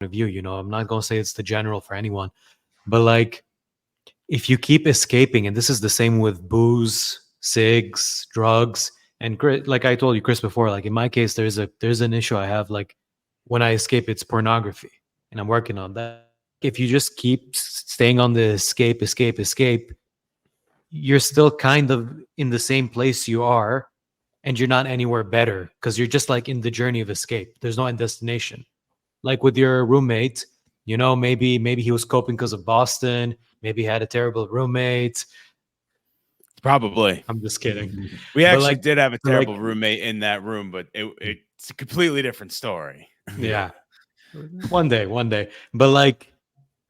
of view. I'm not going to say it's the general for anyone, but like if you keep escaping, and this is the same with booze, cigs, drugs, and like I told you, Chris, before, like in my case, there's an issue I have. Like when I escape, it's pornography, and I'm working on that. If you just keep staying on the escape, you're still kind of in the same place you are, and you're not anywhere better because you're just like in the journey of escape. There's no end destination. Like with your roommate, maybe he was coping because of Boston. Maybe he had a terrible roommate. Probably. I'm just kidding. We But actually like, did have a but like, terrible roommate in that room, but it's a completely different story. yeah, one day. But like,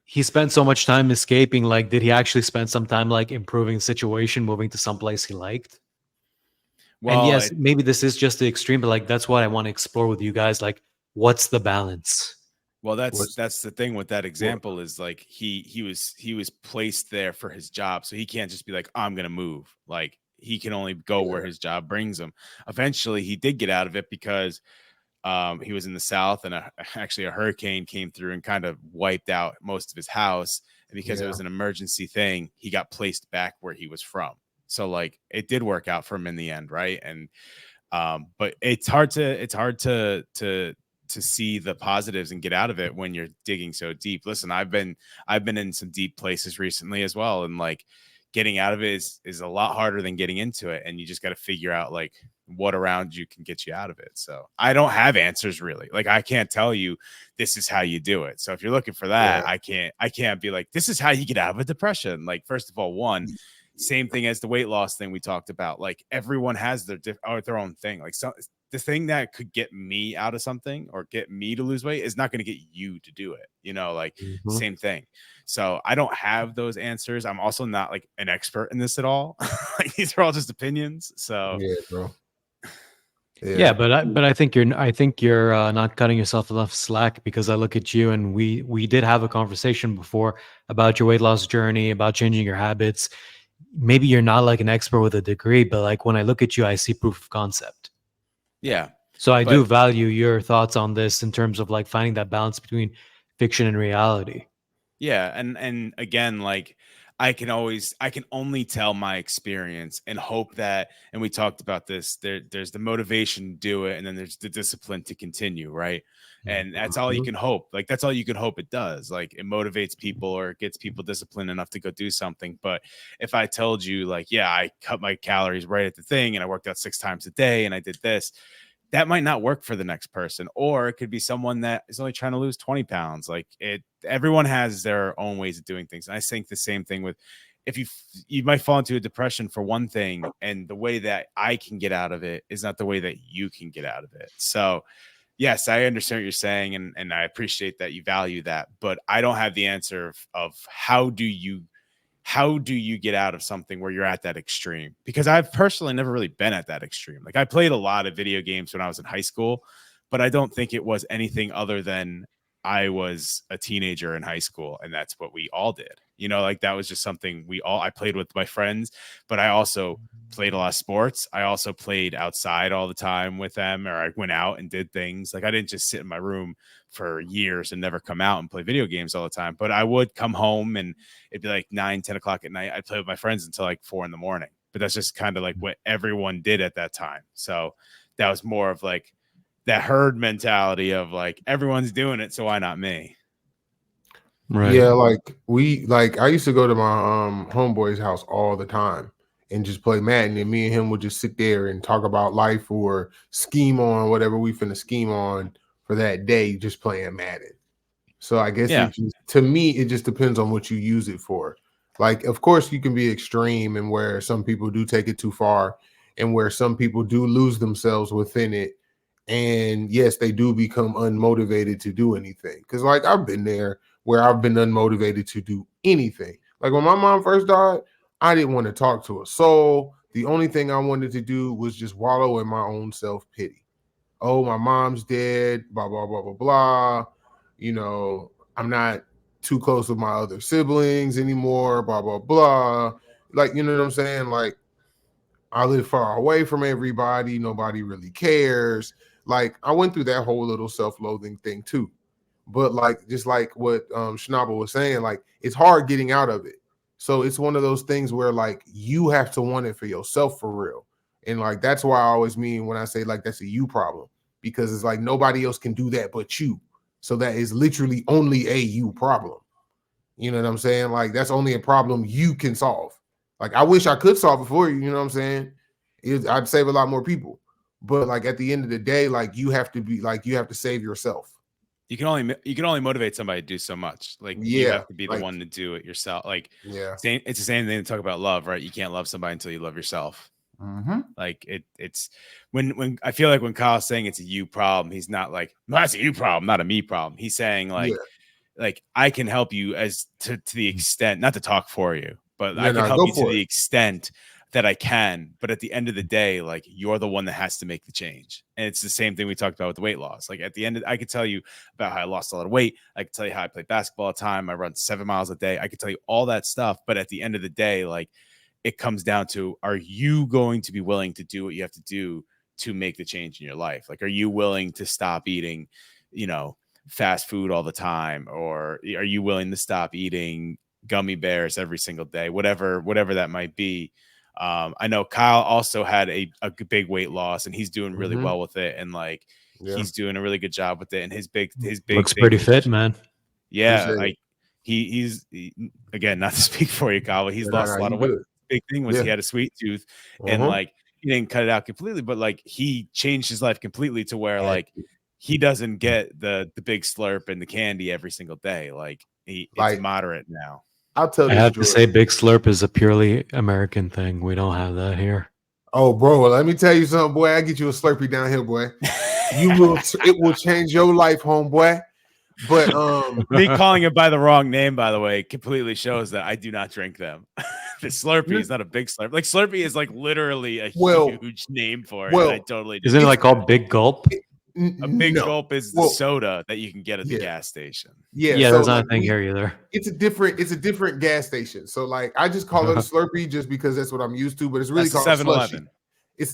he spent so much time escaping. Like, did he actually spend some time like improving the situation, moving to some place he liked? And Well, yes, maybe this is just the extreme, but like that's what I want to explore with you guys. Like, what's the balance? well, What's that's the thing with that what? example is like he was placed there for his job, so he can't just be like, I'm gonna move. Like he can only go where Yeah. his job brings him. Eventually, he did get out of it because he was in the South, and actually a hurricane came through and kind of wiped out most of his house. And because it Yeah. was an emergency thing, he got placed back where he was from. So like it did work out for him in the end, right? And but it's hard to see the positives and get out of it when you're digging so deep. Listen, I've been in some deep places recently as well, and like getting out of it is a lot harder than getting into it, and you just got to figure out like what around you can get you out of it. So I don't have answers really. Like I can't tell you this is how you do it. So if you're looking for that, Yeah. I can't be like this is how you get out of a depression. Like first of all, one, same thing as the weight loss thing we talked about. Like everyone has their own thing. Like the thing that could get me out of something or get me to lose weight is not going to get you to do it. Like Mhm. same thing. So I don't have those answers. I'm also not like an expert in this at all. Like these are all just opinions. So Yeah, bro. Yeah, Yeah. but I think you're not cutting yourself enough slack because I look at you and we did have a conversation before about your weight loss journey, about changing your habits. Maybe you're not like an expert with a degree, but like when I look at you, I see proof of concept. yeah, So I do but value your thoughts on this in terms of like finding that balance between fiction and reality. yeah, and again, like I can only tell my experience and hope that, and we talked about this, there's the motivation to do it, and then there's the discipline to continue, right? And that's all you Mhm. can hope. Like that's all you can hope it does. Like it motivates people or it gets people disciplined enough to go do something. But if I told you like, yeah, I cut my calories right at the thing and I worked out 6 times a day and I did this, that might not work for the next person, or it could be someone that is only trying to lose 20 pounds. Like everyone has their own ways of doing things. And I think the same thing with, if you might fall into a depression for one thing, and the way that I can get out of it is not the way that you can get out of it. So yes, I understand what you're saying, and I appreciate that you value that, but I don't have the answer of how do you get out of something where you're at that extreme? Because I've personally never really been at that extreme. Like I played a lot of video games when I was in high school, but I don't think it was anything other than I was a teenager in high school and that's what we all did. Like that was just something I played with my friends, but I also played a lot of sports. I also played outside all the time with them, or I went out and did things. Like I didn't just sit in my room for years and never come out and play video games all the time, but I would come home and it'd be like 9, 10 o'clock at night. I'd play with my friends until like 4 in the morning, but that's just kind of like what everyone did at that time. So that was more of like that herd mentality of like, everyone's doing it, so why not me? Right. Yeah, like I used to go to my homeboy's house all the time and just play Madden, and me and him would just sit there and talk about life or scheme on whatever we finna scheme on for that day, just playing Madden. So I guess Yeah. to me, it just depends on what you use it for. Like, of course, you can be extreme and where some people do take it too far and where some people do lose themselves within it. And yes, they do become unmotivated to do anything. Because, like, I've been there where I've been unmotivated to do anything. Like, when my mom first died, I didn't want to talk to a soul. The only thing I wanted to do was just wallow in my own self pity. Oh, my mom's dead, blah, blah, blah, blah, blah. I'm not too close with my other siblings anymore, blah, blah, blah. Like, you know what I'm saying? Like, I live far away from everybody. Nobody really cares. Like, I went through that whole little self-loathing thing too. But like just like what Schnabel was saying, like it's hard getting out of it. So it's one of those things where like you have to want it for yourself for real. And like that's why I always mean when I say like that's a you problem, because it's like nobody else can do that but you. So that is literally only a you problem. You know what I'm saying? Like that's only a problem you can solve. Like I wish I could solve it for you. You know what I'm saying? I'd save a lot more people. But like at the end of the day, like you have to be like you have to save yourself. You can only motivate somebody to do so much. Like you Yeah, have to be the like one to do it yourself. Like yeah. it's the same thing to talk about love, right? You can't love somebody until you love yourself. Like it's when I feel like when Kyle's saying it's a you problem, he's not like, no, that's a you problem, not a me problem. He's saying like I can help you as to the extent, not to talk for you, but I can help you to the extent that I can. But at the end of the day, like you're the one that has to make the change. And it's the same thing we talked about with the weight loss. Like at the end, I could tell you about how I lost a lot of weight. I could tell you how I play basketball all the time. I run 7 miles a day. I could tell you all that stuff. But at the end of the day, like it comes down to, are you going to be willing to do what you have to do to make the change in your life? Like, are you willing to stop eating, fast food all the time? Or are you willing to stop eating gummy bears every single day? Whatever that might be. I know Kyle also had a big weight loss and he's doing really well with it. And like, he's doing a really good job with it. And his big looks pretty fit, man. Yeah. Like he's again, not to speak for you, Kyle, but he's lost a lot of weight. Big thing was he had a sweet tooth and like he didn't cut it out completely, but like he changed his life completely to where like he doesn't get the big slurp and the candy every single day. Like it's moderate now. I'll tell you. I have to say, Big Slurp is a purely American thing. We don't have that here. Oh, bro, let me tell you something, boy. I get you a Slurpee down here, boy. It will change your life, homeboy. But me calling it by the wrong name, by the way, completely shows that I do not drink them. The Slurpee is not a big Slurpee. Like Slurpee is like literally a huge name for it. I totally isn't it like called Big Gulp? A big gulp is the soda that you can get at the gas station. Yeah, so there's not a thing here either. It's a different gas station. So like I just call it a Slurpee just because that's what I'm used to, but it's really called 7-Eleven. It's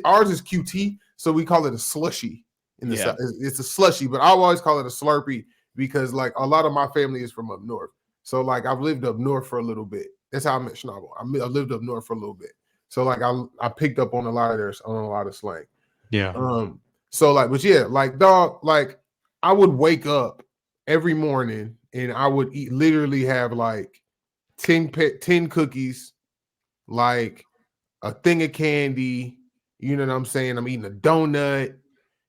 ours is QT, so we call it a slushy. It's a slushy, but I always call it a Slurpee because like a lot of my family is from up north. So like I've lived up north for a little bit. That's how I met Schnabel. I lived up north for a little bit. So like I picked up on a lot of slang. Yeah. So like, but yeah, like dog, like I would wake up every morning and I would literally have like 10 cookies, like a thing of candy. You know what I'm saying? I'm eating a donut.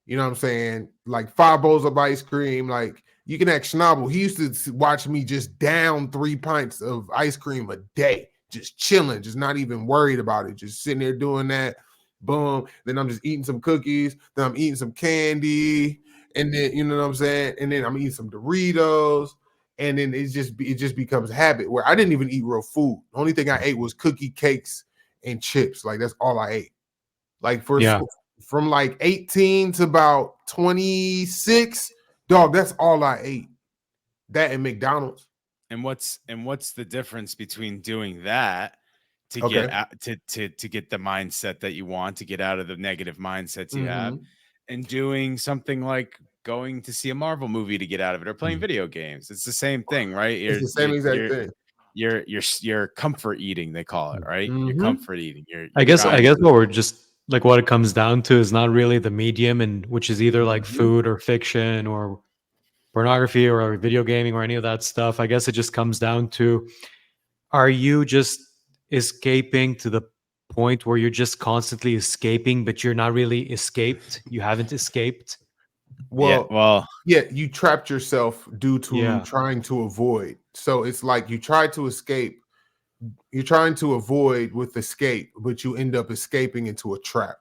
You know what I'm saying? Like 5 bowls of ice cream. Like you can ask Schnabel. He used to watch me just down 3 pints of ice cream a day, just chilling, just not even worried about it, just sitting there doing that. Boom. Then I'm just eating some cookies. Then I'm eating some candy. And then, you know what I'm saying? And then I'm eating some Doritos. And then it just becomes a habit where I didn't even eat real food. The only thing I ate was cookie cakes and chips. Like that's all I ate. Like from like 18 to about 26, dog, that's all I ate. That and McDonald's. And what's the difference between doing that to get out, to get the mindset that you want, to get out of the negative mindsets you have, and doing something like going to see a Marvel movie to get out of it, or playing video games? It's the same thing, right? It's the same exact thing. You're comfort eating, they call it, right? You're comfort eating. I guess what we're just like, what it comes down to is not really the medium, and which is either like food or fiction or pornography or video gaming or any of that stuff. I guess it just comes down to, are you just escaping to the point where you're just constantly escaping, but you're not really escaped? You haven't escaped. You trapped yourself due to trying to avoid. So it's like you try to escape. You're trying to avoid with escape, but you end up escaping into a trap.